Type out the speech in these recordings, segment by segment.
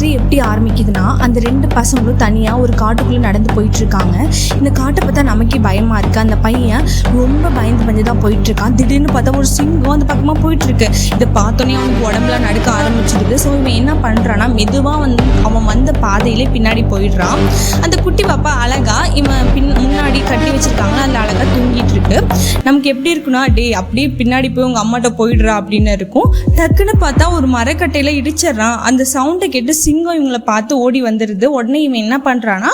3 எப்படி ஆரம்பிக்குதுன்னா, அந்த 2 பசங்களும் தனியாக ஒரு காட்டுக்குள்ளே நடந்து போயிட்டுருக்காங்க. இந்த காட்டை பார்த்தா நமக்கே பயமாக இருக்குது. அந்த பையன் ரொம்ப பயந்து தான் போயிட்டுருக்கான். திடீர்னு பார்த்தா ஒரு சிங்கம் அந்த பக்கமாக போயிட்டுருக்கு. இதை பார்த்தோன்னே அவனுக்கு உடம்புலாம் நடுக்க ஆரம்பிச்சிடுது. ஸோ இவன் என்ன பண்ணுறான்னா, மெதுவாக அவன் வந்த பாதையிலே பின்னாடி போயிடுறான். அந்த குட்டி பாப்பா அழகாக இவன் முன்னாடி கட்டி வச்சுருக்காங்க, அதில் அழகாக தூங்கிட்டு இருக்கு. நமக்கு எப்படி இருக்குன்னா, அப்படியே பின்னாடி போய் உங்கள் அம்மாட்ட போயிடுறா அப்படின்னு இருக்கும். டக்குன்னு பார்த்தா ஒரு மரக்கட்டையில் இடிச்சிட்றான். அந்த சவுண்டை கேட்டு சிங்கம் இவங்களை பார்த்து ஓடி வந்துடுது. உடனே இவன் என்ன பண்ணுறான்னா,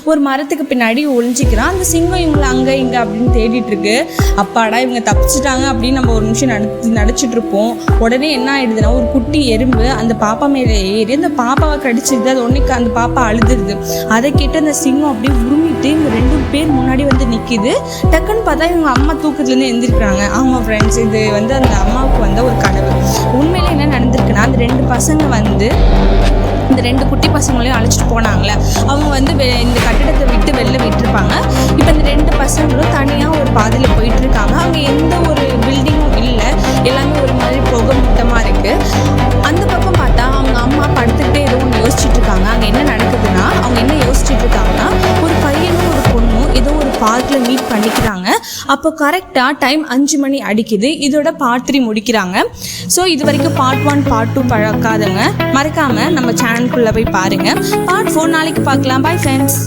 ஒரு மரத்துக்கு பின்னாடி ஒளிஞ்சிக்கிறான். அந்த சிங்கம் இவங்களை அங்கே இங்கே அப்படின்னு தேடிட்டு இருக்கு. அப்பாடா இவங்க தப்பிச்சிட்டாங்க அப்படின்னு நம்ம ஒரு நிமிஷம் நடிச்சிட்டு இருப்போம். உடனே என்ன ஆயிடுதுன்னா, ஒரு குட்டி எறும்பு அந்த பாப்பா மேலே ஏறி அந்த பாப்பாவை கடிச்சிருது. அது உடனே அந்த பாப்பா அழுதுருது. அதை கேட்டு அந்த சிங்கம் அப்படியே உருமிட்டு இவங்க 2 பேர் முன்னாடி வந்து நிற்கிது. டக்குன்னு பார்த்தா இவங்க அம்மா தூக்கத்துலேருந்து எழுந்திருக்கிறாங்க. ஆமாம் ஃப்ரெண்ட்ஸ், இது வந்து அந்த அம்மாவுக்கு வந்து ஒரு கனவு. உண்மையில என்ன நடந்திருக்குன்னா, அந்த 2 பசங்க வந்து இந்த 2 குட்டி பசங்களையும் அழைச்சிட்டு போனாங்களே, அவங்க வந்து இந்த கட்டிடத்தை விட்டு வெளில விட்டுருப்பாங்க. இப்போ இந்த 2 பசங்களும் தனியாக ஒரு பாதையில் போயிட்டுருக்காங்க. அங்கே எந்த ஒரு பில்டிங்கும் இல்லை, எல்லாமே ஒரு மாதிரி புகை மூட்டமாக இருக்குது. அந்த பக்கம் பார்த்தா அவங்க அம்மா படுத்துக்கிட்டே ஏதோ ஒன்று யோசிச்சுட்டு இருக்காங்க. அங்கே என்ன நடக்குதுன்னா, அவங்க என்ன யோசிச்சுட்டு இருக்காங்கன்னா, ஒரு பையனும் ஒரு பொண்ணும் ஏதோ ஒரு பார்க்கில் மீட் பண்ணிக்கிறாங்க. அப்போ கரெக்டாக டைம் 5 மணி அடிக்குது. இதோட பார்ட் 3 முடிக்கிறாங்க. ஸோ இது வரைக்கும் பார்ட் 1 பார்ட் 2 பார்க்காதவங்க மறக்காமல் நம்ம சேனலுக்குள்ளே போய் பாருங்கள். பார்ட் 4 நாளைக்கு பார்க்கலாம். Bye friends.